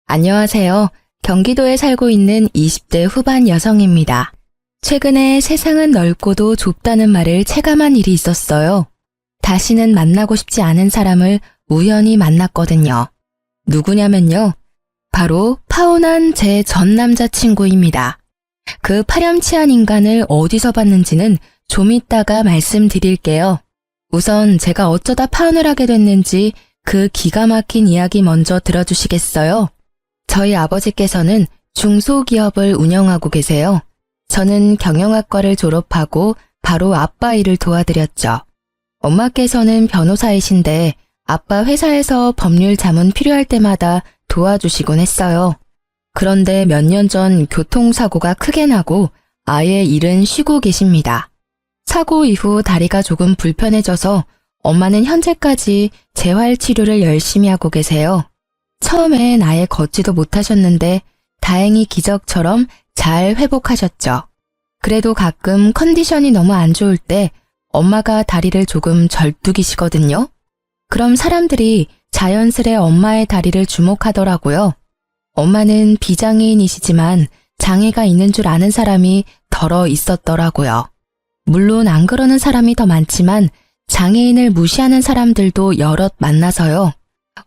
안녕하세요. 경기도에 살고 있는 20대 후반 여성입니다. 최근에 세상은 넓고도 좁다는 말을 체감한 일이 있었어요. 다시는 만나고 싶지 않은 사람을 우연히 만났거든요. 누구냐면요. 바로 파혼한 제 전 남자친구입니다. 그 파렴치한 인간을 어디서 봤는지는 좀 이따가 말씀드릴게요. 우선 제가 어쩌다 파혼을 하게 됐는지 그 기가 막힌 이야기 먼저 들어주시겠어요? 저희 아버지께서는 중소기업을 운영하고 계세요. 저는 경영학과를 졸업하고 바로 아빠 일을 도와드렸죠. 엄마께서는 변호사이신데 아빠 회사에서 법률 자문 필요할 때마다 도와주시곤 했어요. 그런데 몇 년 전 교통사고가 크게 나고 아예 일은 쉬고 계십니다. 사고 이후 다리가 조금 불편해져서 엄마는 현재까지 재활치료를 열심히 하고 계세요. 처음엔 아예 걷지도 못하셨는데 다행히 기적처럼 잘 회복하셨죠. 그래도 가끔 컨디션이 너무 안 좋을 때 엄마가 다리를 조금 절뚝이시거든요. 그럼 사람들이 자연스레 엄마의 다리를 주목하더라고요. 엄마는 비장애인이시지만 장애가 있는 줄 아는 사람이 덜어 있었더라고요. 물론 안 그러는 사람이 더 많지만 장애인을 무시하는 사람들도 여럿 만나서요.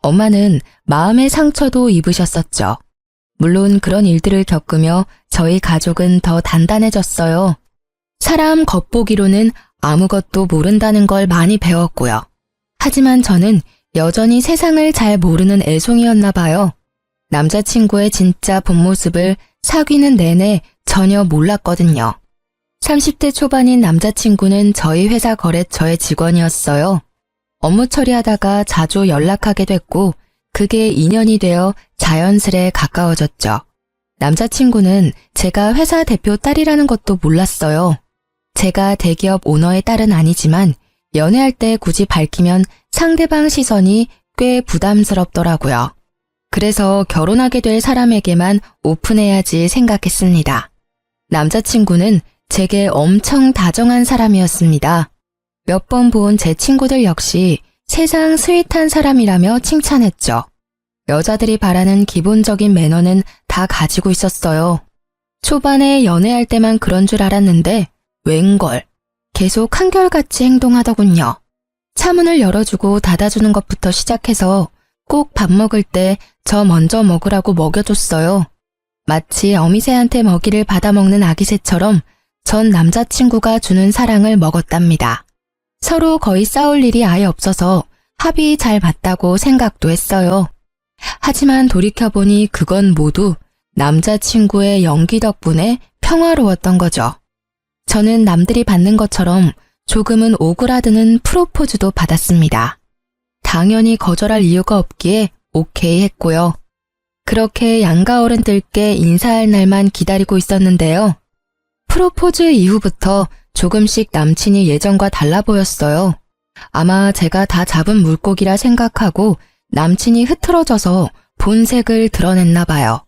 엄마는 마음의 상처도 입으셨었죠. 물론 그런 일들을 겪으며 저희 가족은 더 단단해졌어요. 사람 겉보기로는 아무것도 모른다는 걸 많이 배웠고요. 하지만 저는 여전히 세상을 잘 모르는 애송이였나 봐요. 남자친구의 진짜 본 모습을 사귀는 내내 전혀 몰랐거든요. 30대 초반인 남자친구는 저희 회사 거래처의 직원이었어요. 업무 처리하다가 자주 연락하게 됐고 그게 인연이 되어 자연스레 가까워졌죠. 남자친구는 제가 회사 대표 딸이라는 것도 몰랐어요. 제가 대기업 오너의 딸은 아니지만 연애할 때 굳이 밝히면 상대방 시선이 꽤 부담스럽더라고요. 그래서 결혼하게 될 사람에게만 오픈해야지 생각했습니다. 남자친구는 제게 엄청 다정한 사람이었습니다. 몇 번 본 제 친구들 역시 세상 스윗한 사람이라며 칭찬했죠. 여자들이 바라는 기본적인 매너는 다 가지고 있었어요. 초반에 연애할 때만 그런 줄 알았는데 웬걸 계속 한결같이 행동하더군요. 차문을 열어주고 닫아주는 것부터 시작해서 꼭 밥 먹을 때 저 먼저 먹으라고 먹여줬어요. 마치 어미새한테 먹이를 받아먹는 아기새처럼 전 남자친구가 주는 사랑을 먹었답니다. 서로 거의 싸울 일이 아예 없어서 합이 잘 맞다고 생각도 했어요. 하지만 돌이켜보니 그건 모두 남자친구의 연기 덕분에 평화로웠던 거죠. 저는 남들이 받는 것처럼 조금은 오그라드는 프로포즈도 받았습니다. 당연히 거절할 이유가 없기에 오케이 했고요. 그렇게 양가 어른들께 인사할 날만 기다리고 있었는데요. 프로포즈 이후부터 조금씩 남친이 예전과 달라 보였어요. 아마 제가 다 잡은 물고기라 생각하고 남친이 흐트러져서 본색을 드러냈나 봐요.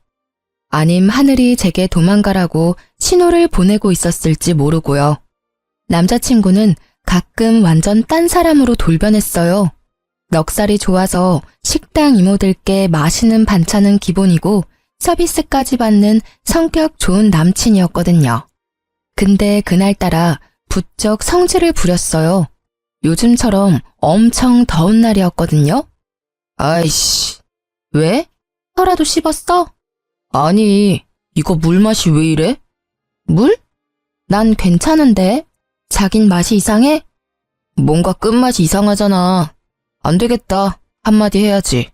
아님 하늘이 제게 도망가라고 신호를 보내고 있었을지 모르고요. 남자친구는 가끔 완전 딴 사람으로 돌변했어요. 넉살이 좋아서 식당 이모들께 맛있는 반찬은 기본이고 서비스까지 받는 성격 좋은 남친이었거든요. 근데 그날따라 부쩍 성질을 부렸어요. 요즘처럼 엄청 더운 날이었거든요. 아이씨, 왜? 혀라도 씹었어? 아니, 이거 물 맛이 왜 이래? 물? 난 괜찮은데? 자긴 맛이 이상해? 뭔가 끝맛이 이상하잖아. 안 되겠다. 한마디 해야지.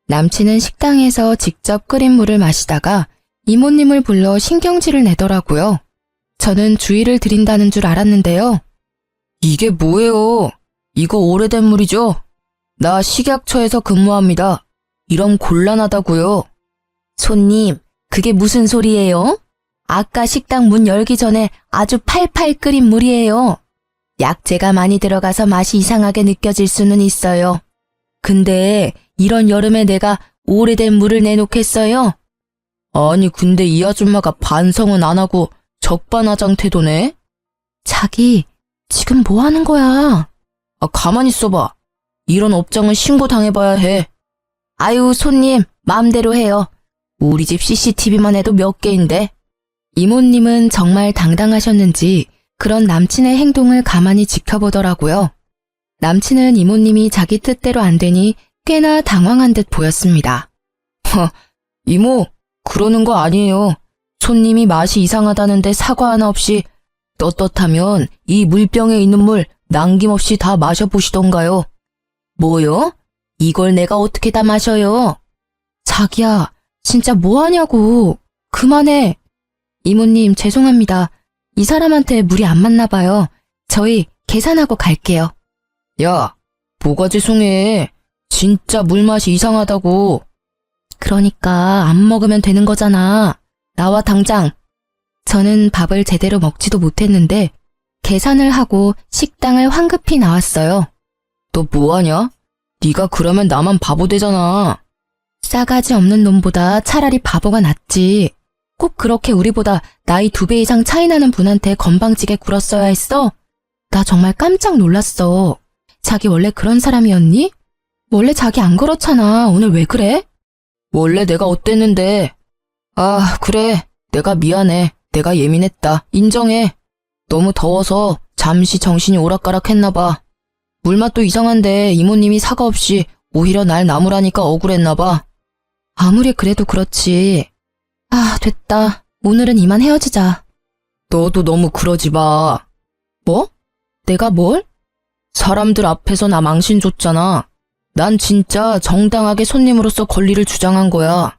남친은 식당에서 직접 끓인 물을 마시다가 이모님을 불러 신경질을 내더라고요. 저는 주의를 드린다는 줄 알았는데요. 이게 뭐예요? 이거 오래된 물이죠? 나 식약처에서 근무합니다. 이런 곤란하다고요. 손님, 그게 무슨 소리예요? 아까 식당 문 열기 전에 아주 팔팔 끓인 물이에요. 약재가 많이 들어가서 맛이 이상하게 느껴질 수는 있어요. 근데 이런 여름에 내가 오래된 물을 내놓겠어요? 아니 근데 이 아줌마가 반성은 안 하고 적반하장 태도네? 자기, 지금 뭐 하는 거야? 가만히 있어봐. 이런 업장은 신고당해봐야 해. 아유, 손님, 마음대로 해요. 우리 집 CCTV만 해도 몇 개인데. 이모님은 정말 당당하셨는지 그런 남친의 행동을 가만히 지켜보더라고요. 남친은 이모님이 자기 뜻대로 안 되니 꽤나 당황한 듯 보였습니다. 이모, 그러는 거 아니에요. 손님이 맛이 이상하다는데 사과 하나 없이 떳떳하면 이 물병에 있는 물 남김없이 다 마셔보시던가요. 뭐요? 이걸 내가 어떻게 다 마셔요? 자기야, 진짜 뭐하냐고. 그만해. 이모님, 죄송합니다. 이 사람한테 물이 안 맞나 봐요. 저희 계산하고 갈게요. 야, 뭐가 죄송해. 진짜 물맛이 이상하다고. 그러니까 안 먹으면 되는 거잖아. 나와 당장. 저는 밥을 제대로 먹지도 못했는데 계산을 하고 식당을 황급히 나왔어요. 너 뭐하냐? 네가 그러면 나만 바보 되잖아. 싸가지 없는 놈보다 차라리 바보가 낫지. 꼭 그렇게 우리보다 나이 2배 이상 차이 나는 분한테 건방지게 굴었어야 했어? 나 정말 깜짝 놀랐어. 자기 원래 그런 사람이었니? 원래 자기 안 그렇잖아. 오늘 왜 그래? 원래 내가 어땠는데. 아, 그래. 내가 미안해. 내가 예민했다. 인정해. 너무 더워서 잠시 정신이 오락가락했나봐. 물맛도 이상한데 이모님이 사과 없이 오히려 날 나무라니까 억울했나봐. 아무리 그래도 그렇지. 아, 됐다. 오늘은 이만 헤어지자. 너도 너무 그러지 마. 뭐? 내가 뭘? 사람들 앞에서 나 망신 줬잖아. 난 진짜 정당하게 손님으로서 권리를 주장한 거야.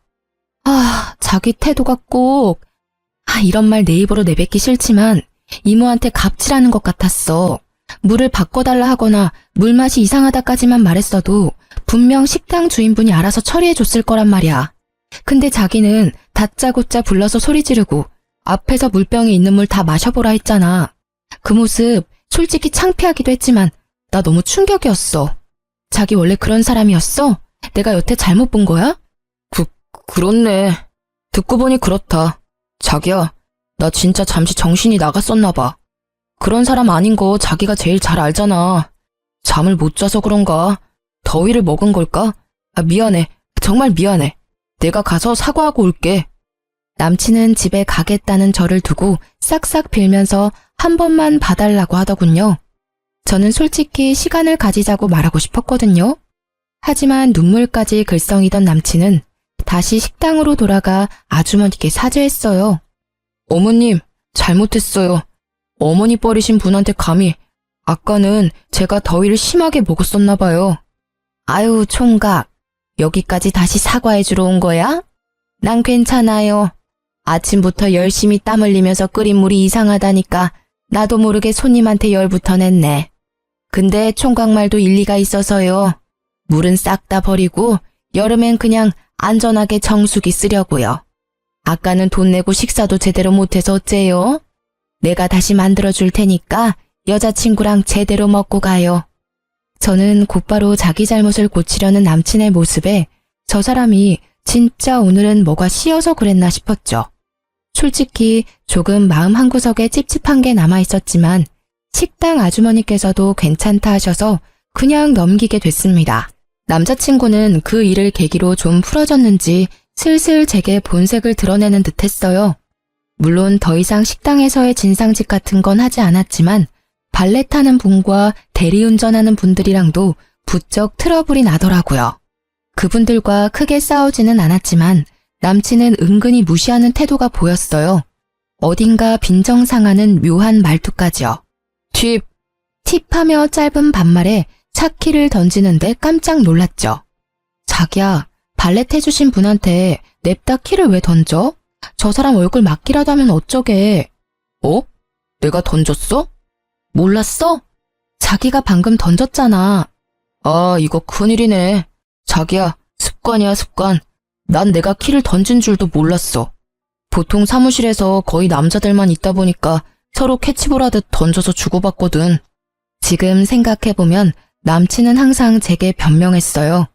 아, 자기 태도가 꼭. 이런 말 내 입으로 내뱉기 싫지만 이모한테 갑질하는 것 같았어. 물을 바꿔달라 하거나 물맛이 이상하다까지만 말했어도 분명 식당 주인분이 알아서 처리해줬을 거란 말이야. 근데 자기는 다짜고짜 불러서 소리 지르고 앞에서 물병에 있는 물 다 마셔보라 했잖아. 그 모습 솔직히 창피하기도 했지만 나 너무 충격이었어. 자기 원래 그런 사람이었어? 내가 여태 잘못 본 거야? 그렇네. 듣고 보니 그렇다. 자기야, 나 진짜 잠시 정신이 나갔었나 봐. 그런 사람 아닌 거 자기가 제일 잘 알잖아. 잠을 못 자서 그런가? 더위를 먹은 걸까? 미안해. 정말 미안해. 내가 가서 사과하고 올게. 남친은 집에 가겠다는 저를 두고 싹싹 빌면서 한 번만 봐달라고 하더군요. 저는 솔직히 시간을 가지자고 말하고 싶었거든요. 하지만 눈물까지 글썽이던 남친은 다시 식당으로 돌아가 아주머니께 사죄했어요. 어머님, 잘못했어요. 어머니 버리신 분한테 감히. 아까는 제가 더위를 심하게 먹었었나 봐요. 아유, 총각. 여기까지 다시 사과해주러 온 거야? 난 괜찮아요. 아침부터 열심히 땀 흘리면서 끓인 물이 이상하다니까 나도 모르게 손님한테 열부터 냈네. 근데 총각 말도 일리가 있어서요. 물은 싹 다 버리고 여름엔 그냥 안전하게 정수기 쓰려고요. 아까는 돈 내고 식사도 제대로 못해서 어째요? 내가 다시 만들어줄 테니까 여자친구랑 제대로 먹고 가요. 저는 곧바로 자기 잘못을 고치려는 남친의 모습에 저 사람이 진짜 오늘은 뭐가 씌어서 그랬나 싶었죠. 솔직히 조금 마음 한구석에 찝찝한 게 남아있었지만 식당 아주머니께서도 괜찮다 하셔서 그냥 넘기게 됐습니다. 남자친구는 그 일을 계기로 좀 풀어졌는지 슬슬 제게 본색을 드러내는 듯 했어요. 물론 더 이상 식당에서의 진상짓 같은 건 하지 않았지만 발레 타는 분과 대리운전하는 분들이랑도 부쩍 트러블이 나더라고요. 그분들과 크게 싸우지는 않았지만 남친은 은근히 무시하는 태도가 보였어요. 어딘가 빈정상하는 묘한 말투까지요. 팁하며 짧은 반말에 차키를 던지는데 깜짝 놀랐죠. 자기야, 발렛 해주신 분한테 냅다 키를 왜 던져? 저 사람 얼굴 맞기라도 하면 어쩌게. 어? 내가 던졌어? 몰랐어? 자기가 방금 던졌잖아. 아, 이거 큰일이네. 자기야, 습관이야, 습관. 난 내가 키를 던진 줄도 몰랐어. 보통 사무실에서 거의 남자들만 있다 보니까 서로 캐치볼 하듯 던져서 주고받거든. 지금 생각해보면 남친은 항상 제게 변명했어요.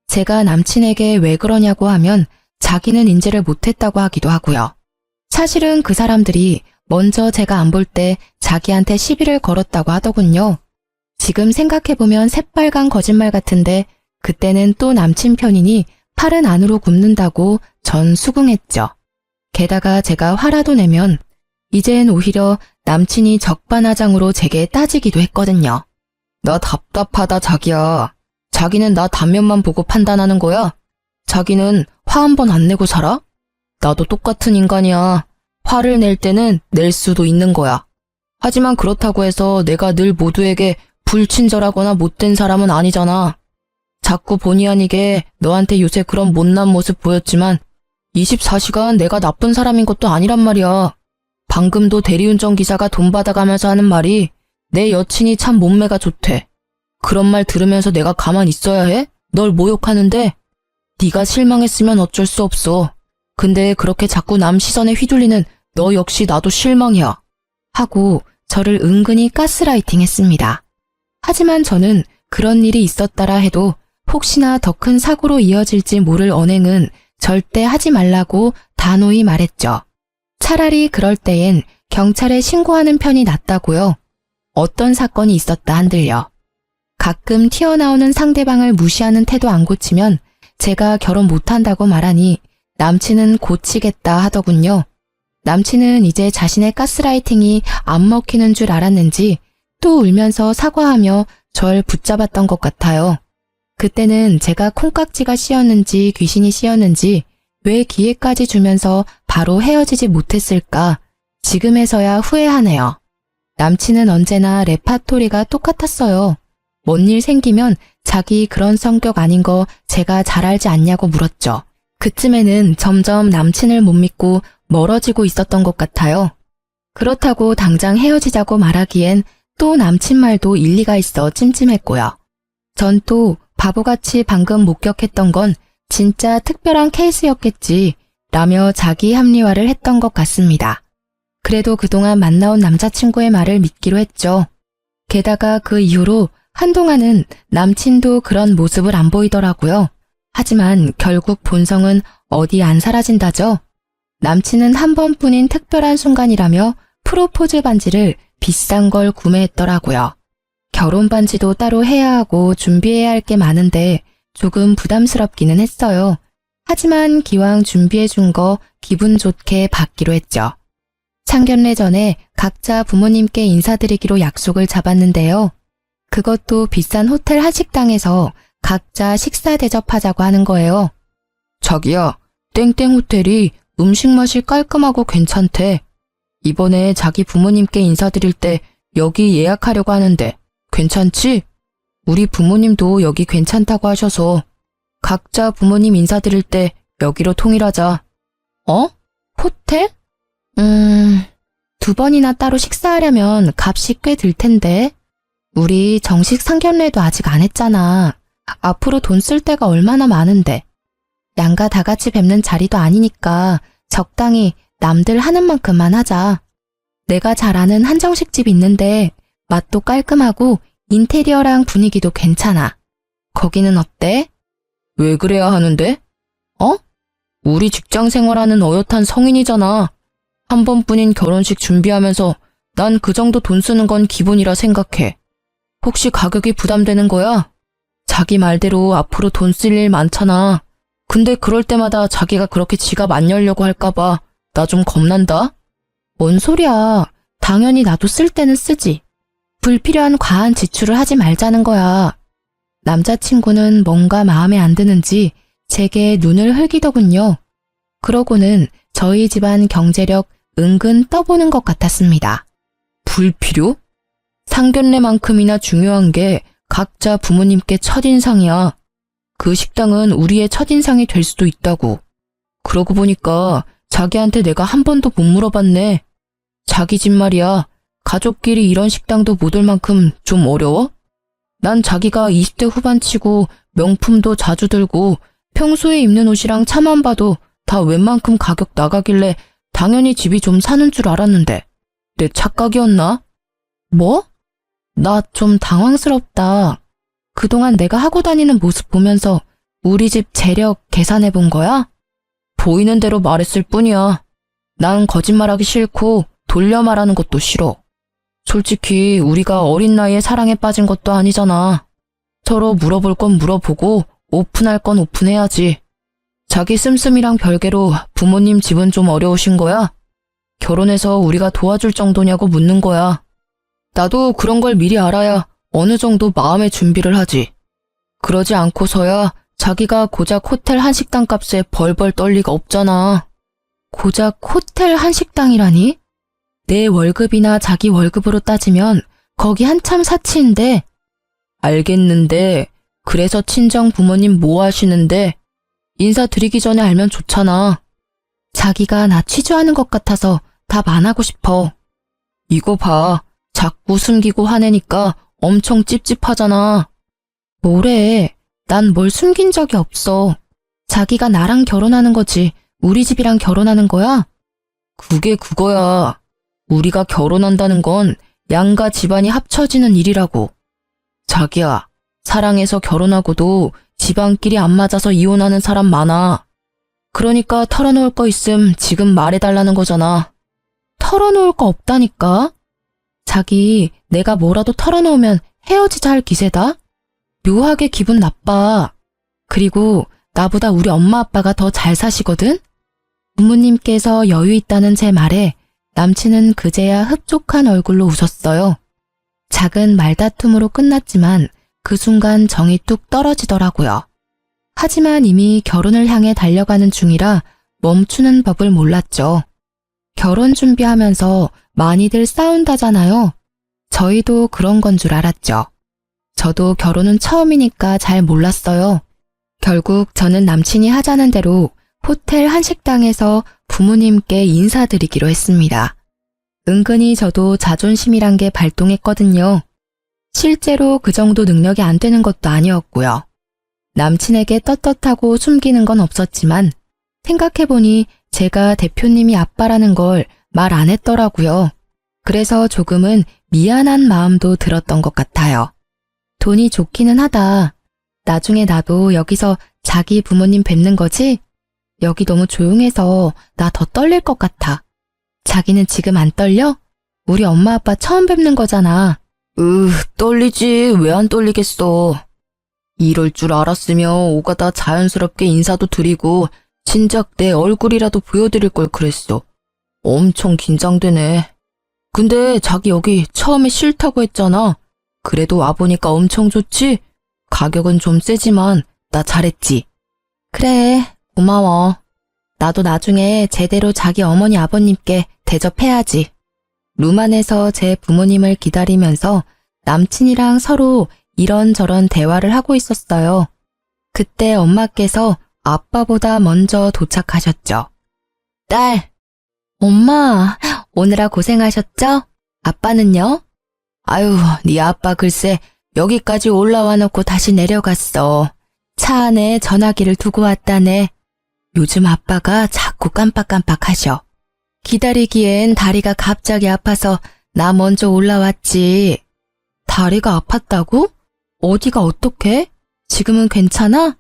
제가 남친에게 왜 그러냐고 하면 자기는 인지를 못했다고 하기도 하고요. 사실은 그 사람들이 먼저 제가 안 볼 때 자기한테 시비를 걸었다고 하더군요. 지금 생각해보면 새빨간 거짓말 같은데 그때는 또 남친 편이니 팔은 안으로 굽는다고 전 수긍했죠. 게다가 제가 화라도 내면 이젠 오히려 남친이 적반하장으로 제게 따지기도 했거든요. 나 답답하다 자기야. 자기는 나 단면만 보고 판단하는 거야? 자기는 화 한 번 안 내고 살아? 나도 똑같은 인간이야. 화를 낼 때는 낼 수도 있는 거야. 하지만 그렇다고 해서 내가 늘 모두에게 불친절하거나 못된 사람은 아니잖아. 자꾸 본의 아니게 너한테 요새 그런 못난 모습 보였지만 24시간 내가 나쁜 사람인 것도 아니란 말이야. 방금도 대리운전 기사가 돈 받아가면서 하는 말이 내 여친이 참 몸매가 좋대. 그런 말 들으면서 내가 가만 있어야 해? 널 모욕하는데? 네가 실망했으면 어쩔 수 없어. 근데 그렇게 자꾸 남 시선에 휘둘리는 너 역시 나도 실망이야. 하고 저를 은근히 가스라이팅 했습니다. 하지만 저는 그런 일이 있었다라 해도 혹시나 더 큰 사고로 이어질지 모를 언행은 절대 하지 말라고 단호히 말했죠. 차라리 그럴 때엔 경찰에 신고하는 편이 낫다고요. 어떤 사건이 있었다 한들요. 가끔 튀어나오는 상대방을 무시하는 태도 안 고치면 제가 결혼 못한다고 말하니 남친은 고치겠다 하더군요. 남친은 이제 자신의 가스라이팅이 안 먹히는 줄 알았는지 또 울면서 사과하며 절 붙잡았던 것 같아요. 그때는 제가 콩깍지가 씌었는지 귀신이 씌었는지 왜 기회까지 주면서 바로 헤어지지 못했을까 지금에서야 후회하네요. 남친은 언제나 레파토리가 똑같았어요. 뭔 일 생기면 자기 그런 성격 아닌 거 제가 잘 알지 않냐고 물었죠. 그쯤에는 점점 남친을 못 믿고 멀어지고 있었던 것 같아요. 그렇다고 당장 헤어지자고 말하기엔 또 남친 말도 일리가 있어 찜찜했고요. 전 또 바보같이 방금 목격했던 건 진짜 특별한 케이스였겠지 라며 자기 합리화를 했던 것 같습니다. 그래도 그동안 만나온 남자친구의 말을 믿기로 했죠. 게다가 그 이후로 한동안은 남친도 그런 모습을 안 보이더라고요. 하지만 결국 본성은 어디 안 사라진다죠. 남친은 한 번뿐인 특별한 순간이라며 프로포즈 반지를 비싼 걸 구매했더라고요. 결혼 반지도 따로 해야 하고 준비해야 할 게 많은데 조금 부담스럽기는 했어요. 하지만 기왕 준비해 준 거 기분 좋게 받기로 했죠. 상견례 전에 각자 부모님께 인사드리기로 약속을 잡았는데요. 그것도 비싼 호텔 한식당에서 각자 식사 대접하자고 하는 거예요. 자기야, 땡땡 호텔이 음식 맛이 깔끔하고 괜찮대. 이번에 자기 부모님께 인사드릴 때 여기 예약하려고 하는데 괜찮지? 우리 부모님도 여기 괜찮다고 하셔서 각자 부모님 인사드릴 때 여기로 통일하자. 어? 호텔? 2번이나 따로 식사하려면 값이 꽤 들 텐데. 우리 정식 상견례도 아직 안 했잖아. 앞으로 돈 쓸 데가 얼마나 많은데. 양가 다 같이 뵙는 자리도 아니니까 적당히 남들 하는 만큼만 하자. 내가 잘 아는 한정식집 있는데 맛도 깔끔하고 인테리어랑 분위기도 괜찮아. 거기는 어때? 왜 그래야 하는데? 어? 우리 직장 생활하는 어엿한 성인이잖아. 한 번뿐인 결혼식 준비하면서 난 그 정도 돈 쓰는 건 기본이라 생각해. 혹시 가격이 부담되는 거야? 자기 말대로 앞으로 돈 쓸 일 많잖아. 근데 그럴 때마다 자기가 그렇게 지갑 안 열려고 할까봐 나 좀 겁난다? 뭔 소리야. 당연히 나도 쓸 때는 쓰지. 불필요한 과한 지출을 하지 말자는 거야. 남자친구는 뭔가 마음에 안 드는지 제게 눈을 흘기더군요. 그러고는 저희 집안 경제력 은근 떠보는 것 같았습니다. 불필요? 상견례만큼이나 중요한 게 각자 부모님께 첫인상이야. 그 식당은 우리의 첫인상이 될 수도 있다고. 그러고 보니까 자기한테 내가 한 번도 못 물어봤네. 자기 집 말이야. 가족끼리 이런 식당도 못 올 만큼 좀 어려워? 난 자기가 20대 후반치고 명품도 자주 들고 평소에 입는 옷이랑 차만 봐도 다 웬만큼 가격 나가길래 당연히 집이 좀 사는 줄 알았는데 내 착각이었나? 뭐? 나 좀 당황스럽다. 그동안 내가 하고 다니는 모습 보면서 우리 집 재력 계산해 본 거야? 보이는 대로 말했을 뿐이야. 난 거짓말하기 싫고 돌려 말하는 것도 싫어. 솔직히 우리가 어린 나이에 사랑에 빠진 것도 아니잖아. 서로 물어볼 건 물어보고 오픈할 건 오픈해야지. 자기 씀씀이랑 별개로 부모님 집은 좀 어려우신 거야? 결혼해서 우리가 도와줄 정도냐고 묻는 거야. 나도 그런 걸 미리 알아야 어느 정도 마음의 준비를 하지. 그러지 않고서야 자기가 고작 호텔 한식당 값에 벌벌 떨 리가 없잖아. 고작 호텔 한식당이라니? 내 월급이나 자기 월급으로 따지면 거기 한참 사치인데. 알겠는데 그래서 친정 부모님 뭐 하시는데? 인사드리기 전에 알면 좋잖아. 자기가 나 취조하는 것 같아서 답 안 하고 싶어. 이거 봐. 자꾸 숨기고 화내니까 엄청 찝찝하잖아. 뭐래? 난 뭘 숨긴 적이 없어. 자기가 나랑 결혼하는 거지 우리 집이랑 결혼하는 거야? 그게 그거야. 우리가 결혼한다는 건 양가 집안이 합쳐지는 일이라고. 자기야, 사랑해서 결혼하고도 집안끼리 안 맞아서 이혼하는 사람 많아. 그러니까 털어놓을 거 있음 지금 말해달라는 거잖아. 털어놓을 거 없다니까? 자기, 내가 뭐라도 털어놓으면 헤어지자 할 기세다? 묘하게 기분 나빠. 그리고 나보다 우리 엄마 아빠가 더 잘 사시거든? 부모님께서 여유 있다는 제 말에 남친은 그제야 흡족한 얼굴로 웃었어요. 작은 말다툼으로 끝났지만 그 순간 정이 뚝 떨어지더라고요. 하지만 이미 결혼을 향해 달려가는 중이라 멈추는 법을 몰랐죠. 결혼 준비하면서 많이들 싸운다잖아요. 저희도 그런 건 줄 알았죠. 저도 결혼은 처음이니까 잘 몰랐어요. 결국 저는 남친이 하자는 대로 호텔 한식당에서 부모님께 인사드리기로 했습니다. 은근히 저도 자존심이란 게 발동했거든요. 실제로 그 정도 능력이 안 되는 것도 아니었고요. 남친에게 떳떳하고 숨기는 건 없었지만 생각해보니 제가 대표님이 아빠라는 걸 말 안 했더라고요. 그래서 조금은 미안한 마음도 들었던 것 같아요. 돈이 좋기는 하다. 나중에 나도 여기서 자기 부모님 뵙는 거지? 여기 너무 조용해서 나 더 떨릴 것 같아. 자기는 지금 안 떨려? 우리 엄마 아빠 처음 뵙는 거잖아. 떨리지. 왜 안 떨리겠어. 이럴 줄 알았으면 오가다 자연스럽게 인사도 드리고 진작 내 얼굴이라도 보여드릴 걸 그랬어. 엄청 긴장되네. 근데 자기 여기 처음에 싫다고 했잖아. 그래도 와보니까 엄청 좋지? 가격은 좀 세지만 나 잘했지? 그래, 고마워. 나도 나중에 제대로 자기 어머니 아버님께 대접해야지. 룸 안에서 제 부모님을 기다리면서 남친이랑 서로 이런저런 대화를 하고 있었어요. 그때 엄마께서 아빠보다 먼저 도착하셨죠. 딸, 엄마, 오느라 고생하셨죠? 아빠는요? 아유, 네 아빠 글쎄 여기까지 올라와 놓고 다시 내려갔어. 차 안에 전화기를 두고 왔다네. 요즘 아빠가 자꾸 깜빡깜빡하셔. 기다리기엔 다리가 갑자기 아파서 나 먼저 올라왔지. 다리가 아팠다고? 어디가 어떡해? 지금은 괜찮아?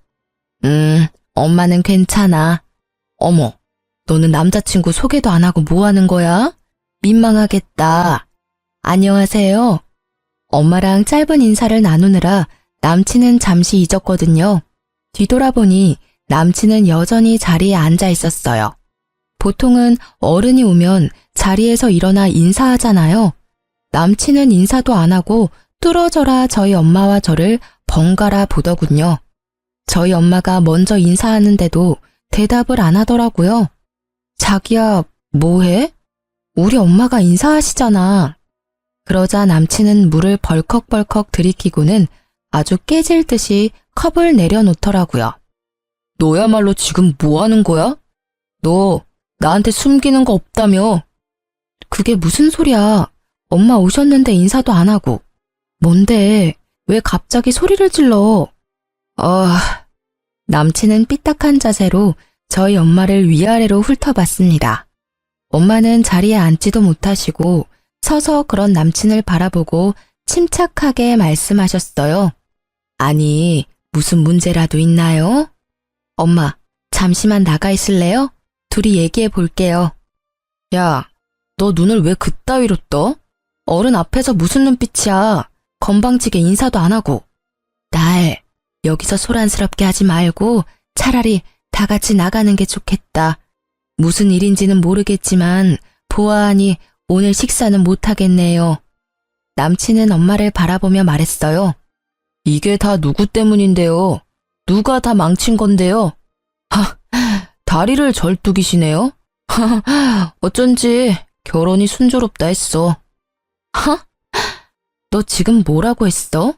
엄마는 괜찮아. 어머, 너는 남자친구 소개도 안 하고 뭐 하는 거야? 민망하겠다. 안녕하세요. 엄마랑 짧은 인사를 나누느라 남친은 잠시 잊었거든요. 뒤돌아보니 남친은 여전히 자리에 앉아 있었어요. 보통은 어른이 오면 자리에서 일어나 인사하잖아요. 남친은 인사도 안 하고 뚫어져라 저희 엄마와 저를 번갈아 보더군요. 저희 엄마가 먼저 인사하는데도 대답을 안 하더라고요. 자기야, 뭐해? 우리 엄마가 인사하시잖아. 그러자 남친은 물을 벌컥벌컥 들이키고는 아주 깨질 듯이 컵을 내려놓더라고요. 너야말로 지금 뭐 하는 거야? 너 나한테 숨기는 거 없다며? 그게 무슨 소리야? 엄마 오셨는데 인사도 안 하고. 뭔데? 왜 갑자기 소리를 질러? 남친은 삐딱한 자세로 저희 엄마를 위아래로 훑어봤습니다. 엄마는 자리에 앉지도 못하시고 서서 그런 남친을 바라보고 침착하게 말씀하셨어요. 아니, 무슨 문제라도 있나요? 엄마, 잠시만 나가 있을래요? 둘이 얘기해 볼게요. 야, 너 눈을 왜 그따위로 떠? 어른 앞에서 무슨 눈빛이야? 건방지게 인사도 안 하고. 딸, 여기서 소란스럽게 하지 말고 차라리 다 같이 나가는 게 좋겠다. 무슨 일인지는 모르겠지만 보아하니 오늘 식사는 못하겠네요. 남친은 엄마를 바라보며 말했어요. 이게 다 누구 때문인데요? 누가 다 망친 건데요? 다리를 절뚝이시네요? 어쩐지 결혼이 순조롭다 했어. 너 지금 뭐라고 했어?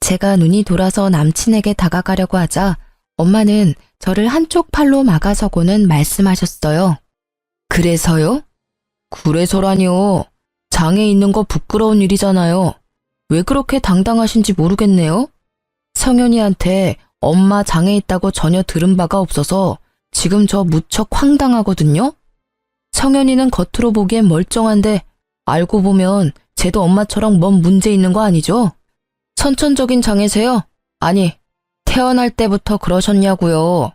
제가 눈이 돌아서 남친에게 다가가려고 하자 엄마는 저를 한쪽 팔로 막아서고는 말씀하셨어요. 그래서요? 그래서라니요. 장애 있는 거 부끄러운 일이잖아요. 왜 그렇게 당당하신지 모르겠네요. 성현이한테 엄마 장애 있다고 전혀 들은 바가 없어서 지금 저 무척 황당하거든요. 성현이는 겉으로 보기엔 멀쩡한데 알고 보면 쟤도 엄마처럼 뭔 문제 있는 거 아니죠? 선천적인 장애세요? 아니, 태어날 때부터 그러셨냐고요.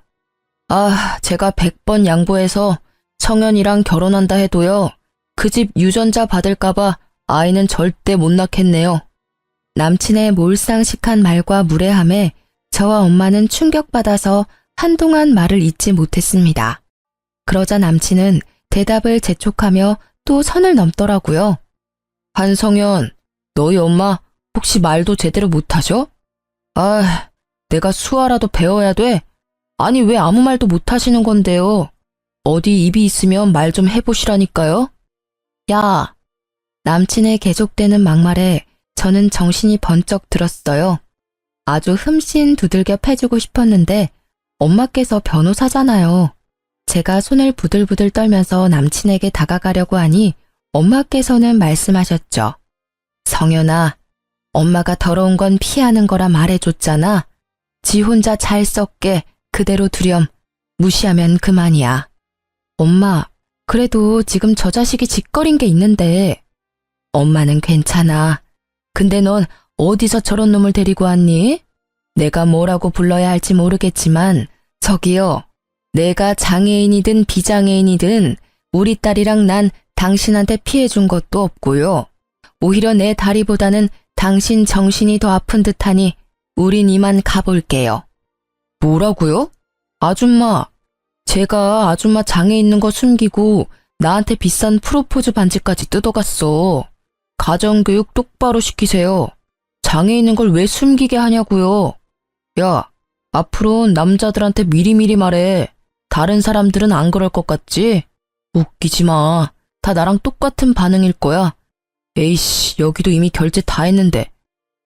제가 100번 양보해서 성현이랑 결혼한다 해도요. 그 집 유전자 받을까봐 아이는 절대 못 낳겠네요. 남친의 몰상식한 말과 무례함에 저와 엄마는 충격받아서 한동안 말을 잇지 못했습니다. 그러자 남친은 대답을 재촉하며 또 선을 넘더라고요. 한성현, 너희 엄마 혹시 말도 제대로 못하셔? 내가 수화라도 배워야 돼? 아니 왜 아무 말도 못하시는 건데요? 어디 입이 있으면 말 좀 해보시라니까요? 야! 남친의 계속되는 막말에 저는 정신이 번쩍 들었어요. 아주 흠씬 두들겨 패주고 싶었는데 엄마께서 변호사잖아요. 제가 손을 부들부들 떨면서 남친에게 다가가려고 하니 엄마께서는 말씀하셨죠. 성현아, 엄마가 더러운 건 피하는 거라 말해줬잖아. 지 혼자 잘 썩게 그대로 두렴. 무시하면 그만이야. 엄마, 그래도 지금 저 자식이 짓거린 게 있는데. 엄마는 괜찮아. 근데 넌 어디서 저런 놈을 데리고 왔니? 내가 뭐라고 불러야 할지 모르겠지만 저기요. 내가 장애인이든 비장애인이든 우리 딸이랑 난 당신한테 피해준 것도 없고요. 오히려 내 다리보다는 당신 정신이 더 아픈 듯하니 우린 이만 가볼게요. 뭐라고요? 아줌마, 제가 아줌마 장애 있는 거 숨기고 나한테 비싼 프로포즈 반지까지 뜯어갔어. 가정교육 똑바로 시키세요. 장애 있는 걸 왜 숨기게 하냐고요. 야, 앞으로는 남자들한테 미리미리 말해. 다른 사람들은 안 그럴 것 같지? 웃기지 마. 다 나랑 똑같은 반응일 거야. 에이씨, 여기도 이미 결제 다 했는데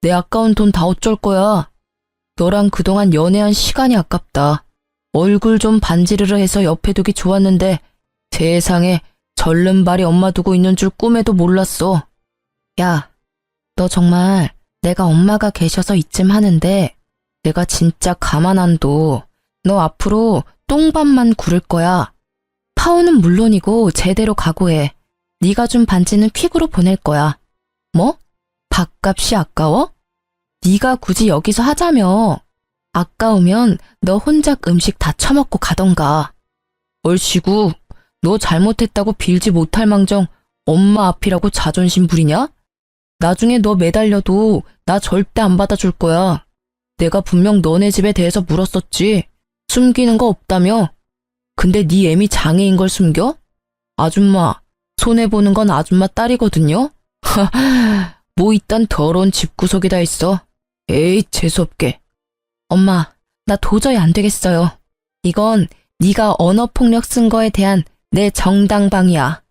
내 아까운 돈 다 어쩔 거야. 너랑 그동안 연애한 시간이 아깝다. 얼굴 좀 반지르르 해서 옆에 두기 좋았는데 세상에 절름발이 엄마 두고 있는 줄 꿈에도 몰랐어. 야, 너 정말 내가 엄마가 계셔서 이쯤 하는데 내가 진짜 가만 안 둬. 너 앞으로 똥밥만 구를 거야. 파혼은 물론이고 제대로 각오해. 네가 준 반지는 퀵으로 보낼 거야. 뭐? 밥값이 아까워? 네가 굳이 여기서 하자며. 아까우면 너 혼자 음식 다 처먹고 가던가. 얼씨구, 너 잘못했다고 빌지 못할 망정 엄마 앞이라고 자존심 부리냐? 나중에 너 매달려도 나 절대 안 받아줄 거야. 내가 분명 너네 집에 대해서 물었었지. 숨기는 거 없다며? 근데 네 애미 장애인 걸 숨겨? 아줌마, 손해보는 건 아줌마 딸이거든요? 뭐 이딴 더러운 집구석이 다 있어. 에이, 재수없게. 엄마, 나 도저히 안 되겠어요. 이건 네가 언어폭력 쓴 거에 대한 내 정당방위야.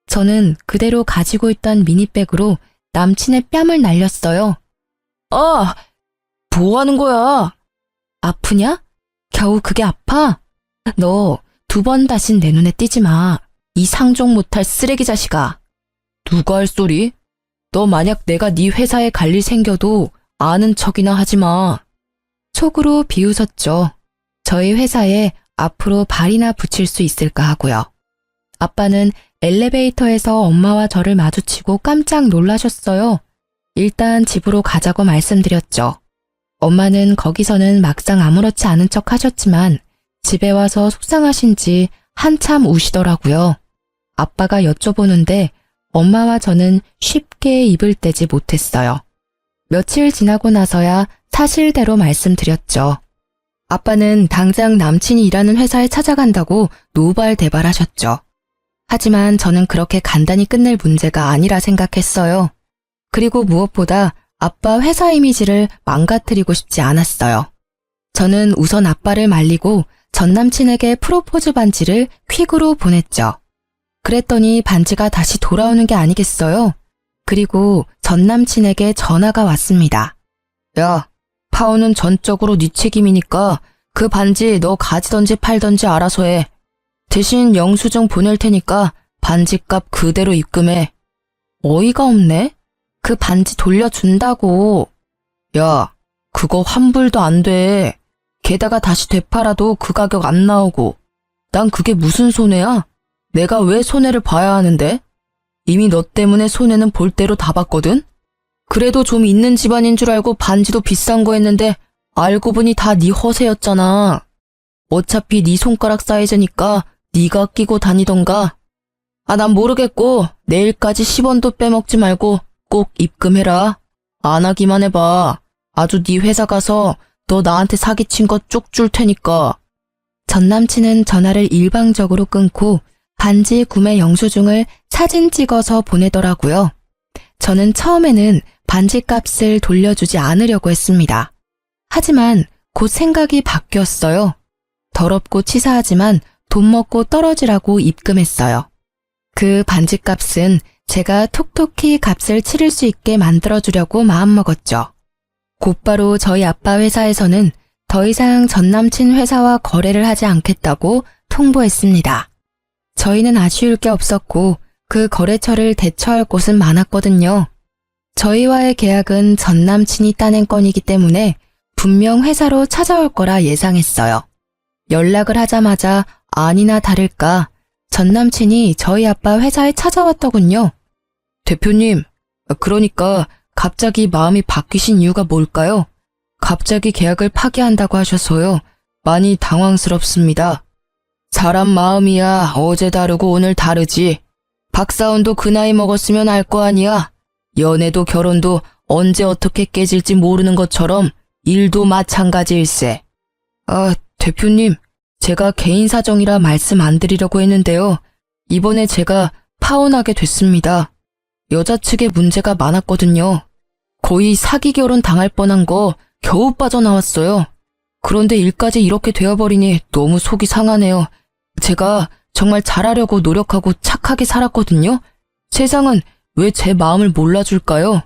저는 그대로 가지고 있던 미니백으로 남친의 뺨을 날렸어요. 뭐 하는 거야? 아프냐? 겨우 그게 아파? 너 2번 다신 내 눈에 띄지 마. 이 상종 못할 쓰레기 자식아. 누가 할 소리? 너 만약 내가 네 회사에 갈 일 생겨도 아는 척이나 하지 마. 속으로 비웃었죠. 저희 회사에 앞으로 발이나 붙일 수 있을까 하고요. 아빠는 엘리베이터에서 엄마와 저를 마주치고 깜짝 놀라셨어요. 일단 집으로 가자고 말씀드렸죠. 엄마는 거기서는 막상 아무렇지 않은 척 하셨지만 집에 와서 속상하신지 한참 우시더라고요. 아빠가 여쭤보는데 엄마와 저는 쉽게 입을 떼지 못했어요. 며칠 지나고 나서야 사실대로 말씀드렸죠. 아빠는 당장 남친이 일하는 회사에 찾아간다고 노발대발하셨죠. 하지만 저는 그렇게 간단히 끝낼 문제가 아니라 생각했어요. 그리고 무엇보다 아빠 회사 이미지를 망가뜨리고 싶지 않았어요. 저는 우선 아빠를 말리고 전 남친에게 프로포즈 반지를 퀵으로 보냈죠. 그랬더니 반지가 다시 돌아오는 게 아니겠어요? 그리고 전 남친에게 전화가 왔습니다. 야, 파혼은 전적으로 네 책임이니까 그 반지 너 가지던지 팔던지 알아서 해. 대신 영수증 보낼 테니까 반지값 그대로 입금해. 어이가 없네? 그 반지 돌려준다고. 야, 그거 환불도 안 돼. 게다가 다시 되팔아도 그 가격 안 나오고. 난 그게 무슨 손해야? 내가 왜 손해를 봐야 하는데? 이미 너 때문에 손해는 볼 대로 다 봤거든? 그래도 좀 있는 집안인 줄 알고 반지도 비싼 거 했는데 알고 보니 다 네 허세였잖아. 어차피 네 손가락 사이즈니까 네가 끼고 다니던가. 아, 난 모르겠고 내일까지 10원도 빼먹지 말고 꼭 입금해라. 안 하기만 해봐. 아주 네 회사 가서 너 나한테 사기친 거 쪽 줄 테니까. 전 남친은 전화를 일방적으로 끊고 반지 구매 영수증을 사진 찍어서 보내더라고요. 저는 처음에는 반지 값을 돌려주지 않으려고 했습니다. 하지만 곧 생각이 바뀌었어요. 더럽고 치사하지만 돈 먹고 떨어지라고 입금했어요. 그 반지 값은 제가 톡톡히 값을 치를 수 있게 만들어주려고 마음먹었죠. 곧바로 저희 아빠 회사에서는 더 이상 전 남친 회사와 거래를 하지 않겠다고 통보했습니다. 저희는 아쉬울 게 없었고 그 거래처를 대처할 곳은 많았거든요. 저희와의 계약은 전 남친이 따낸 건이기 때문에 분명 회사로 찾아올 거라 예상했어요. 연락을 하자마자 아니나 다를까 전 남친이 저희 아빠 회사에 찾아왔더군요. 대표님, 그러니까 갑자기 마음이 바뀌신 이유가 뭘까요? 갑자기 계약을 파기한다고 하셔서요. 많이 당황스럽습니다. 사람 마음이야 어제 다르고 오늘 다르지. 박사원도 그 나이 먹었으면 알 거 아니야. 연애도 결혼도 언제 어떻게 깨질지 모르는 것처럼 일도 마찬가지일세. 아, 대표님, 제가 개인 사정이라 말씀 안 드리려고 했는데요. 이번에 제가 파혼하게 됐습니다. 여자 측에 문제가 많았거든요. 거의 사기 결혼 당할 뻔한 거 겨우 빠져나왔어요. 그런데 일까지 이렇게 되어버리니 너무 속이 상하네요. 제가 정말 잘하려고 노력하고 착하게 살았거든요. 세상은 왜 제 마음을 몰라줄까요?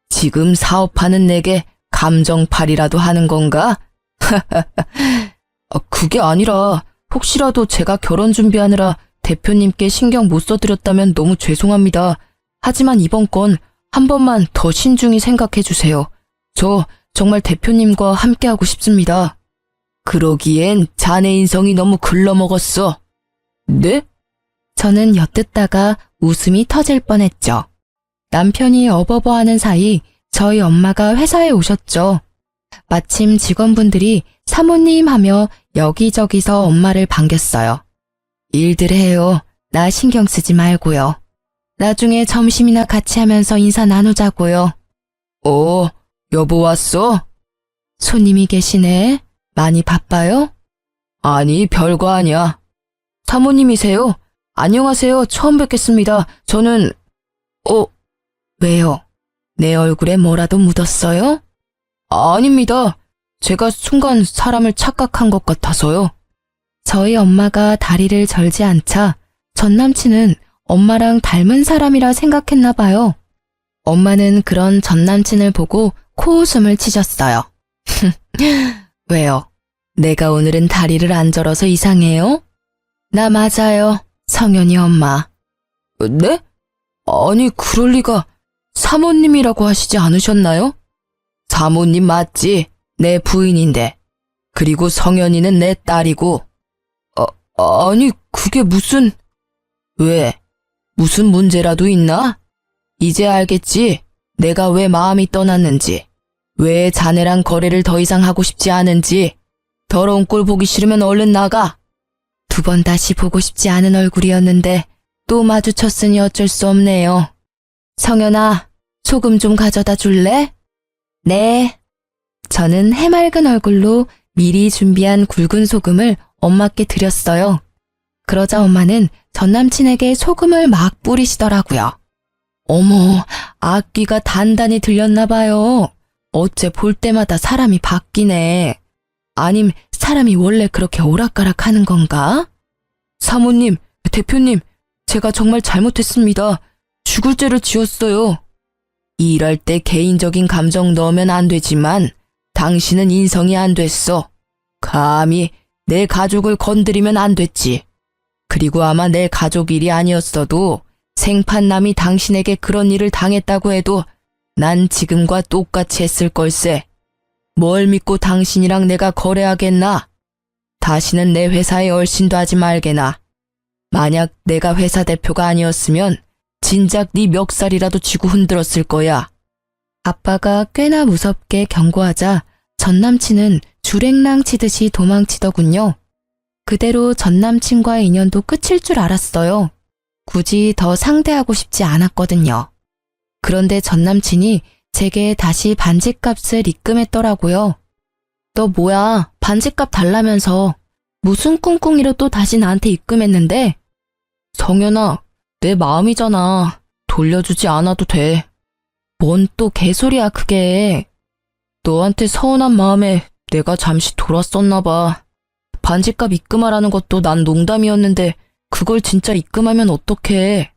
지금 사업하는 내게 감정팔이라도 하는 건가? 그게 아니라 혹시라도 제가 결혼 준비하느라 대표님께 신경 못 써드렸다면 너무 죄송합니다. 하지만 이번 건 한 번만 더 신중히 생각해 주세요. 저 정말 대표님과 함께하고 싶습니다. 그러기엔 자네 인성이 너무 글러먹었어. 네? 저는 엿듣다가 웃음이 터질 뻔했죠. 남편이 어버버하는 사이 저희 엄마가 회사에 오셨죠. 마침 직원분들이 사모님 하며 여기저기서 엄마를 반겼어요. 일들 해요. 나 신경 쓰지 말고요. 나중에 점심이나 같이 하면서 인사 나누자고요. 여보 왔어? 손님이 계시네. 많이 바빠요? 아니, 별거 아니야. 사모님이세요? 안녕하세요. 처음 뵙겠습니다. 저는... 왜요? 내 얼굴에 뭐라도 묻었어요? 아닙니다. 제가 순간 사람을 착각한 것 같아서요. 저희 엄마가 다리를 절지 않자 전 남친은 엄마랑 닮은 사람이라 생각했나 봐요. 엄마는 그런 전 남친을 보고 코웃음을 치셨어요. 왜요? 내가 오늘은 다리를 안 절어서 이상해요? 나 맞아요. 성현이 엄마. 네? 아니, 그럴 리가. 사모님이라고 하시지 않으셨나요? 사모님 맞지? 내 부인인데. 그리고 성현이는 내 딸이고. 아니, 그게 무슨... 왜? 무슨 문제라도 있나? 이제 알겠지? 내가 왜 마음이 떠났는지. 왜 자네랑 거래를 더 이상 하고 싶지 않은지. 더러운 꼴 보기 싫으면 얼른 나가. 두 번 다시 보고 싶지 않은 얼굴이었는데 또 마주쳤으니 어쩔 수 없네요. 성현아, 소금 좀 가져다 줄래? 네. 저는 해맑은 얼굴로 미리 준비한 굵은 소금을 엄마께 드렸어요. 그러자 엄마는 전 남친에게 소금을 막 뿌리시더라고요. 어머, 악귀가 단단히 들렸나 봐요. 어째 볼 때마다 사람이 바뀌네. 아님 사람이 원래 그렇게 오락가락 하는 건가? 사모님, 대표님, 제가 정말 잘못했습니다. 죽을 죄를 지었어요. 일할 때 개인적인 감정 넣으면 안 되지만 당신은 인성이 안 됐어. 감히 내 가족을 건드리면 안 됐지. 그리고 아마 내 가족 일이 아니었어도 생판남이 당신에게 그런 일을 당했다고 해도 난 지금과 똑같이 했을 걸세. 뭘 믿고 당신이랑 내가 거래하겠나? 다시는 내 회사에 얼씬도 하지 말게나. 만약 내가 회사 대표가 아니었으면 진작 네 멱살이라도 쥐고 흔들었을 거야. 아빠가 꽤나 무섭게 경고하자 전 남친은 주랭랑 치듯이 도망치더군요. 그대로 전 남친과의 인연도 끝일 줄 알았어요. 굳이 더 상대하고 싶지 않았거든요. 그런데 전 남친이 제게 다시 반지값을 입금했더라고요. 너 뭐야, 반지값 달라면서. 무슨 꿍꿍이로 또 다시 나한테 입금했는데? 성현아, 내 마음이잖아. 돌려주지 않아도 돼. 뭔 또 개소리야 그게. 너한테 서운한 마음에 내가 잠시 돌았었나 봐. 반지값 입금하라는 것도 난 농담이었는데 그걸 진짜 입금하면 어떡해.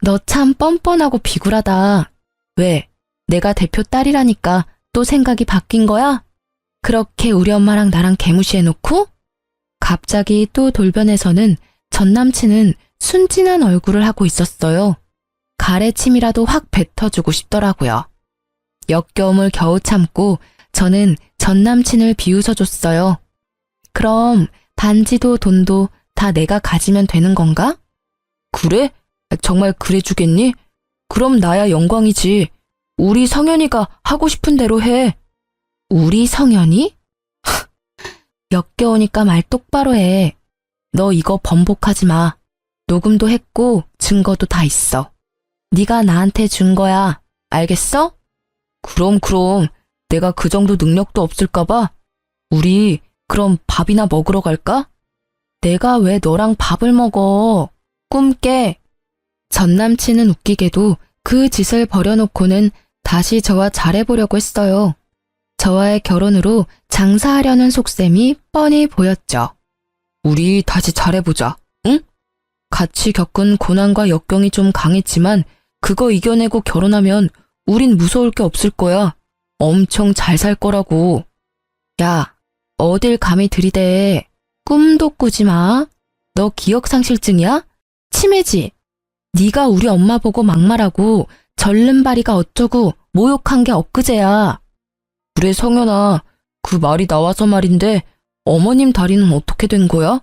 너 참 뻔뻔하고 비굴하다. 왜? 내가 대표 딸이라니까 또 생각이 바뀐 거야? 그렇게 우리 엄마랑 나랑 개무시해놓고? 갑자기 또 돌변해서는 전 남친은 순진한 얼굴을 하고 있었어요. 가래침이라도 확 뱉어주고 싶더라고요. 역겨움을 겨우 참고 저는 전 남친을 비웃어줬어요. 그럼 반지도 돈도 다 내가 가지면 되는 건가? 그래? 정말 그래 주겠니? 그럼 나야 영광이지. 우리 성현이가 하고 싶은 대로 해. 우리 성현이? 역겨우니까 말 똑바로 해. 너 이거 번복하지 마. 녹음도 했고 증거도 다 있어. 네가 나한테 준 거야. 알겠어? 그럼 내가 그 정도 능력도 없을까 봐. 우리 그럼 밥이나 먹으러 갈까? 내가 왜 너랑 밥을 먹어? 꿈 깨. 전 남친은 웃기게도 그 짓을 버려놓고는 다시 저와 잘해보려고 했어요. 저와의 결혼으로 장사하려는 속셈이 뻔히 보였죠. 우리 다시 잘해보자, 응? 같이 겪은 고난과 역경이 좀 강했지만 그거 이겨내고 결혼하면 우린 무서울 게 없을 거야. 엄청 잘 살 거라고. 야, 어딜 감히 들이대. 꿈도 꾸지 마. 너 기억상실증이야? 치매지? 네가 우리 엄마 보고 막말하고 절름발이가 어쩌고 모욕한 게 엊그제야. 그래 성현아, 그 말이 나와서 말인데 어머님 다리는 어떻게 된 거야?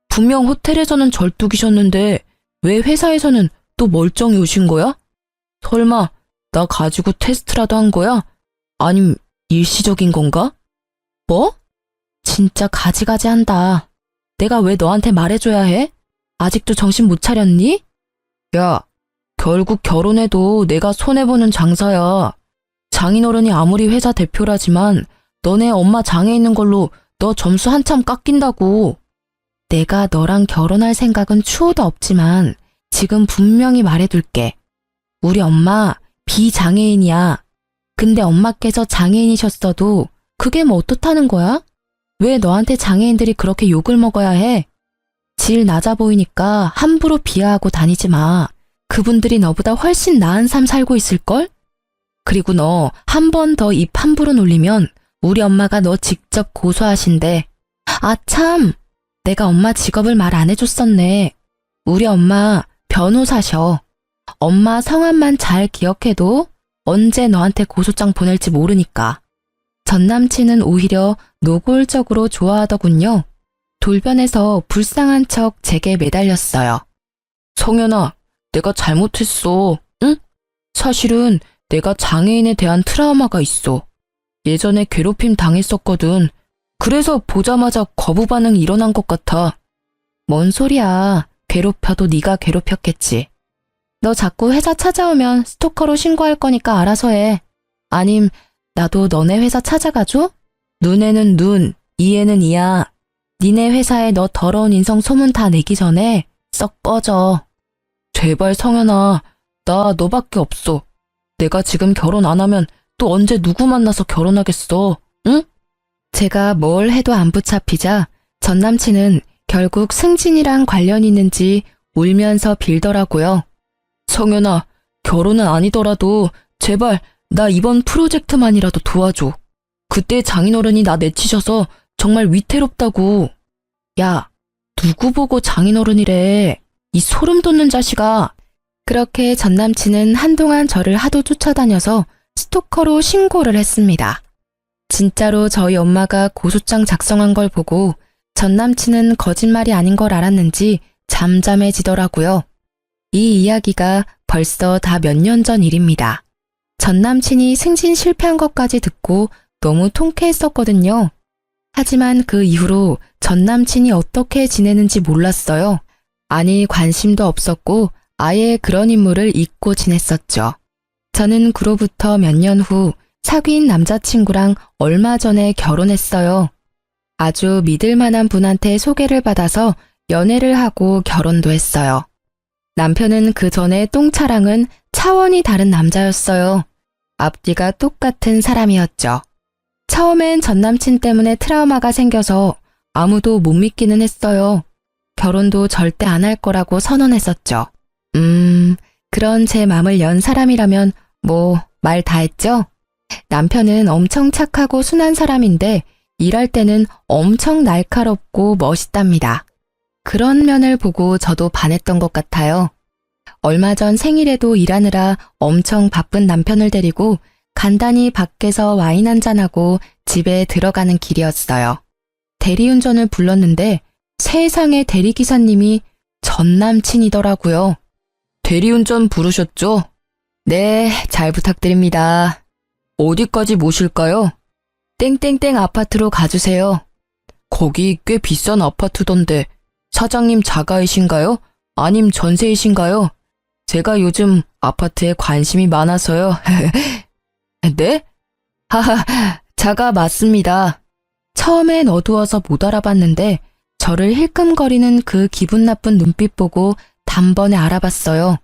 분명 호텔에서는 절뚝이셨는데 왜 회사에서는 또 멀쩡히 오신 거야? 설마 나 가지고 테스트라도 한 거야? 아님 일시적인 건가? 뭐? 진짜 가지가지 한다. 내가 왜 너한테 말해줘야 해? 아직도 정신 못 차렸니? 야, 결국 결혼해도 내가 손해보는 장사야. 장인어른이 아무리 회사 대표라지만 너네 엄마 장애 있는 걸로 너 점수 한참 깎인다고. 내가 너랑 결혼할 생각은 추호도 없지만 지금 분명히 말해둘게. 우리 엄마 비장애인이야. 근데 엄마께서 장애인이셨어도 그게 뭐 어떻다는 거야? 왜 너한테 장애인들이 그렇게 욕을 먹어야 해? 질 낮아 보이니까 함부로 비하하고 다니지 마. 그분들이 너보다 훨씬 나은 삶 살고 있을걸? 그리고 너 한 번 더 입 함부로 놀리면 우리 엄마가 너 직접 고소하신대. 아 참! 내가 엄마 직업을 말 안 해줬었네. 우리 엄마 변호사셔. 엄마 성함만 잘 기억해도 언제 너한테 고소장 보낼지 모르니까. 전 남친은 오히려 노골적으로 좋아하더군요. 돌변해서 불쌍한 척 제게 매달렸어요. 성현아, 내가 잘못했어. 응? 사실은 내가 장애인에 대한 트라우마가 있어. 예전에 괴롭힘 당했었거든. 그래서 보자마자 거부 반응이 일어난 것 같아. 뭔 소리야. 괴롭혀도 네가 괴롭혔겠지. 너 자꾸 회사 찾아오면 스토커로 신고할 거니까 알아서 해. 아님 나도 너네 회사 찾아가줘? 눈에는 눈, 이에는 이야. 니네 회사에 너 더러운 인성 소문 다 내기 전에 썩 꺼져. 제발 성현아, 나 너밖에 없어. 내가 지금 결혼 안 하면 또 언제 누구 만나서 결혼하겠어, 응? 제가 뭘 해도 안 붙잡히자 전 남친은 결국 승진이랑 관련 있는지 울면서 빌더라고요. 성현아, 결혼은 아니더라도 제발 나 이번 프로젝트만이라도 도와줘. 그때 장인어른이 나 내치셔서 정말 위태롭다고. 야, 누구 보고 장인어른이래. 이 소름 돋는 자식아. 그렇게 전 남친은 한동안 저를 하도 쫓아다녀서 스토커로 신고를 했습니다. 진짜로 저희 엄마가 고소장 작성한 걸 보고 전 남친은 거짓말이 아닌 걸 알았는지 잠잠해지더라고요. 이 이야기가 벌써 다 몇 년 전 일입니다. 전 남친이 승진 실패한 것까지 듣고 너무 통쾌했었거든요. 하지만 그 이후로 전 남친이 어떻게 지내는지 몰랐어요. 아니, 관심도 없었고 아예 그런 인물을 잊고 지냈었죠. 저는 그로부터 몇 년 후 사귄 남자친구랑 얼마 전에 결혼했어요. 아주 믿을 만한 분한테 소개를 받아서 연애를 하고 결혼도 했어요. 남편은 그 전에 똥차랑은 차원이 다른 남자였어요. 앞뒤가 똑같은 사람이었죠. 처음엔 전 남친 때문에 트라우마가 생겨서 아무도 못 믿기는 했어요. 결혼도 절대 안 할 거라고 선언했었죠. 그런 제 맘을 연 사람이라면 뭐 말 다 했죠? 남편은 엄청 착하고 순한 사람인데 일할 때는 엄청 날카롭고 멋있답니다. 그런 면을 보고 저도 반했던 것 같아요. 얼마 전 생일에도 일하느라 엄청 바쁜 남편을 데리고 간단히 밖에서 와인 한잔하고 집에 들어가는 길이었어요. 대리운전을 불렀는데 세상에 대리기사님이 전 남친이더라고요. 대리운전 부르셨죠? 네, 잘 부탁드립니다. 어디까지 모실까요? 땡땡땡 아파트로 가주세요. 거기 꽤 비싼 아파트던데 사장님 자가이신가요? 아님 전세이신가요? 제가 요즘 아파트에 관심이 많아서요. 네? 하하, 자가 맞습니다. 처음엔 어두워서 못 알아봤는데 저를 힐끔거리는 그 기분 나쁜 눈빛 보고 단번에 알아봤어요.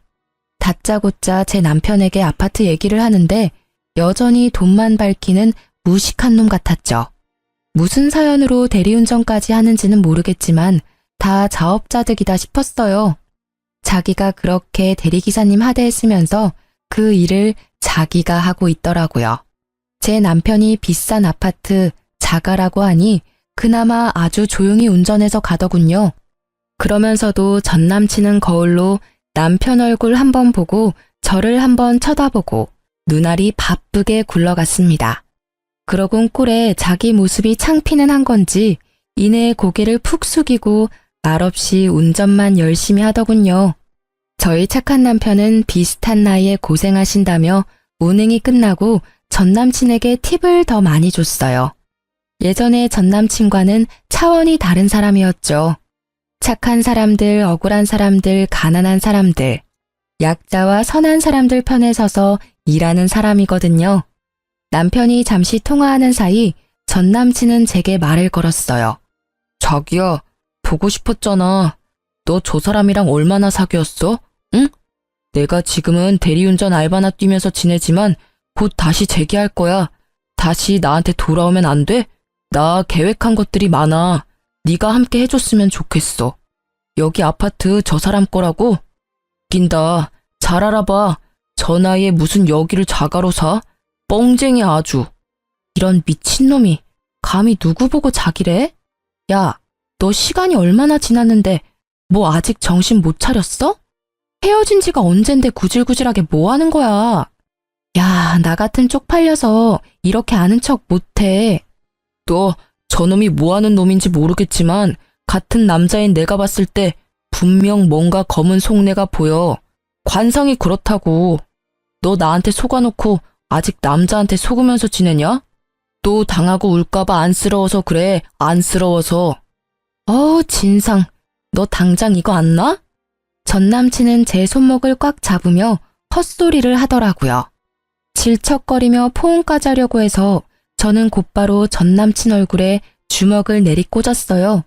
다짜고짜 제 남편에게 아파트 얘기를 하는데 여전히 돈만 밝히는 무식한 놈 같았죠. 무슨 사연으로 대리운전까지 하는지는 모르겠지만 다 자업자득이다 싶었어요. 자기가 그렇게 대리기사님 하대했으면서 그 일을 자기가 하고 있더라고요. 제 남편이 비싼 아파트 자가라고 하니 그나마 아주 조용히 운전해서 가더군요. 그러면서도 전 남친은 거울로 남편 얼굴 한번 보고 저를 한번 쳐다보고 눈알이 바쁘게 굴러갔습니다. 그러곤 꼴에 자기 모습이 창피는 한 건지 이내 고개를 푹 숙이고 말없이 운전만 열심히 하더군요. 저희 착한 남편은 비슷한 나이에 고생하신다며 운행이 끝나고 전 남친에게 팁을 더 많이 줬어요. 예전에 전 남친과는 차원이 다른 사람이었죠. 착한 사람들, 억울한 사람들, 가난한 사람들, 약자와 선한 사람들 편에 서서 일하는 사람이거든요. 남편이 잠시 통화하는 사이 전 남친은 제게 말을 걸었어요. 자기야, 보고 싶었잖아. 너 저 사람이랑 얼마나 사귀었어? 응? 내가 지금은 대리운전 알바나 뛰면서 지내지만 곧 다시 재기할 거야. 다시 나한테 돌아오면 안 돼? 나 계획한 것들이 많아. 네가 함께 해줬으면 좋겠어. 여기 아파트 저 사람 거라고? 웃긴다. 잘 알아봐. 저 나이에 무슨 여기를 자가로 사? 뻥쟁이 아주. 이런 미친놈이 감히 누구 보고 자기래? 야, 너 시간이 얼마나 지났는데 뭐 아직 정신 못 차렸어? 헤어진 지가 언젠데 구질구질하게 뭐 하는 거야? 야, 나 같은 쪽팔려서 이렇게 아는 척 못해. 너 저놈이 뭐 하는 놈인지 모르겠지만 같은 남자인 내가 봤을 때 분명 뭔가 검은 속내가 보여. 관상이 그렇다고. 너 나한테 속아놓고 아직 남자한테 속으면서 지내냐? 또 당하고 울까봐 안쓰러워서 그래. 안쓰러워서. 진상. 너 당장 이거 안 놔? 전 남친은 제 손목을 꽉 잡으며 헛소리를 하더라고요. 질척거리며 포옹까지 하려고 해서 저는 곧바로 전 남친 얼굴에 주먹을 내리꽂았어요.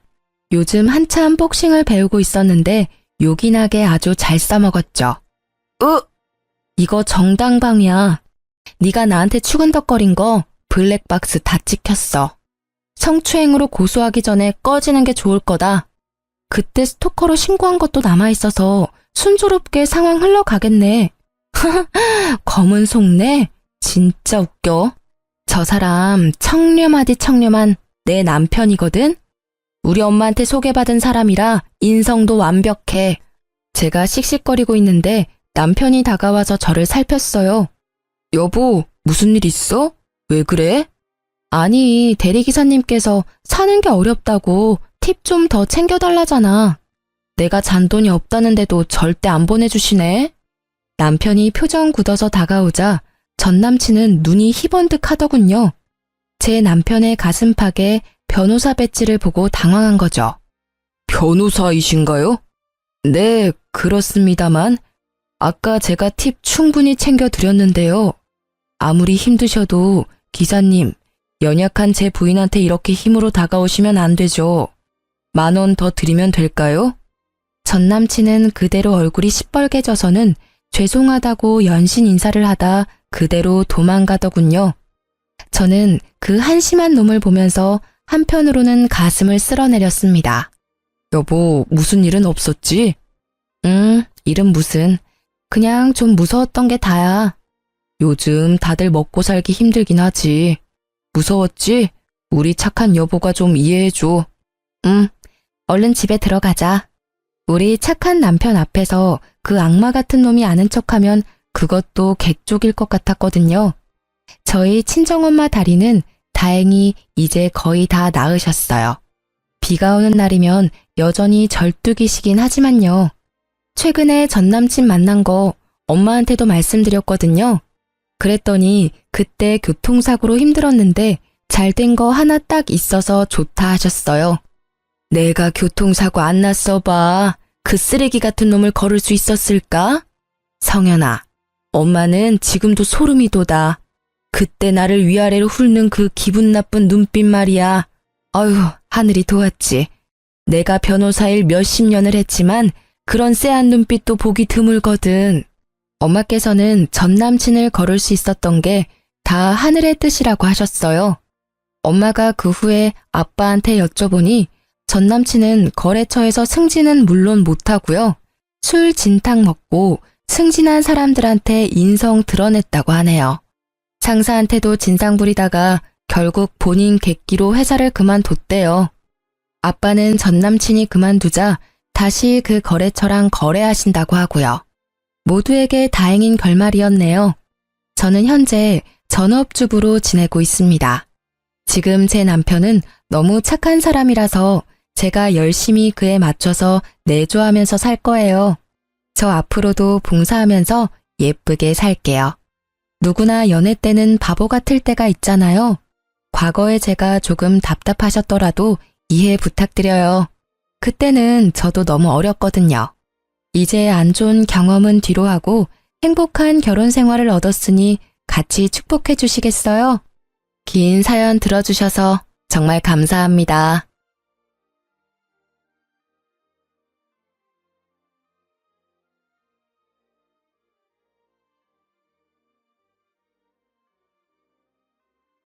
요즘 한참 복싱을 배우고 있었는데 요긴하게 아주 잘 싸먹었죠. 이거 정당방위야. 네가 나한테 추근덕거린 거 블랙박스 다 찍혔어. 성추행으로 고소하기 전에 꺼지는 게 좋을 거다. 그때 스토커로 신고한 것도 남아있어서 순조롭게 상황 흘러가겠네. 검은 속내? 진짜 웃겨. 저 사람 청렴하디 청렴한 내 남편이거든? 우리 엄마한테 소개받은 사람이라 인성도 완벽해. 제가 씩씩거리고 있는데 남편이 다가와서 저를 살폈어요. 여보, 무슨 일 있어? 왜 그래? 아니, 대리기사님께서 사는 게 어렵다고 팁 좀 더 챙겨달라잖아. 내가 잔돈이 없다는데도 절대 안 보내주시네. 남편이 표정 굳어서 다가오자 전 남친은 눈이 희번득 하더군요. 제 남편의 가슴팍에 변호사 배지를 보고 당황한 거죠. 변호사이신가요? 네, 그렇습니다만 아까 제가 팁 충분히 챙겨드렸는데요. 아무리 힘드셔도 기사님, 연약한 제 부인한테 이렇게 힘으로 다가오시면 안 되죠. 10,000원 더 드리면 될까요? 전 남친은 그대로 얼굴이 시뻘개져서는 죄송하다고 연신 인사를 하다 그대로 도망가더군요. 저는 그 한심한 놈을 보면서 한편으로는 가슴을 쓸어내렸습니다. 여보, 무슨 일은 없었지? 일은 무슨. 그냥 좀 무서웠던 게 다야. 요즘 다들 먹고 살기 힘들긴 하지. 무서웠지? 우리 착한 여보가 좀 이해해줘. 얼른 집에 들어가자. 우리 착한 남편 앞에서 그 악마 같은 놈이 아는 척하면 그것도 개쪽일 것 같았거든요. 저희 친정엄마 다리는 다행히 이제 거의 다 나으셨어요. 비가 오는 날이면 여전히 절뚝이시긴 하지만요. 최근에 전 남친 만난 거 엄마한테도 말씀드렸거든요. 그랬더니 그때 교통사고로 힘들었는데 잘 된 거 하나 딱 있어서 좋다 하셨어요. 내가 교통사고 안 났어 봐. 그 쓰레기 같은 놈을 걸을 수 있었을까? 성현아, 엄마는 지금도 소름이 돋아. 그때 나를 위아래로 훑는 그 기분 나쁜 눈빛 말이야. 아유, 하늘이 도왔지. 내가 변호사일 몇십 년을 했지만 그런 쎄한 눈빛도 보기 드물거든. 엄마께서는 전 남친을 걸을 수 있었던 게 다 하늘의 뜻이라고 하셨어요. 엄마가 그 후에 아빠한테 여쭤보니 전 남친은 거래처에서 승진은 물론 못하고요. 술 진탕 먹고 승진한 사람들한테 인성 드러냈다고 하네요. 상사한테도 진상 부리다가 결국 본인 객기로 회사를 그만뒀대요. 아빠는 전 남친이 그만두자 다시 그 거래처랑 거래하신다고 하고요. 모두에게 다행인 결말이었네요. 저는 현재 전업주부로 지내고 있습니다. 지금 제 남편은 너무 착한 사람이라서 제가 열심히 그에 맞춰서 내조하면서 살 거예요. 저 앞으로도 봉사하면서 예쁘게 살게요. 누구나 연애 때는 바보 같을 때가 있잖아요. 과거에 제가 조금 답답하셨더라도 이해 부탁드려요. 그때는 저도 너무 어렸거든요. 이제 안 좋은 경험은 뒤로 하고 행복한 결혼 생활을 얻었으니 같이 축복해 주시겠어요? 긴 사연 들어주셔서 정말 감사합니다.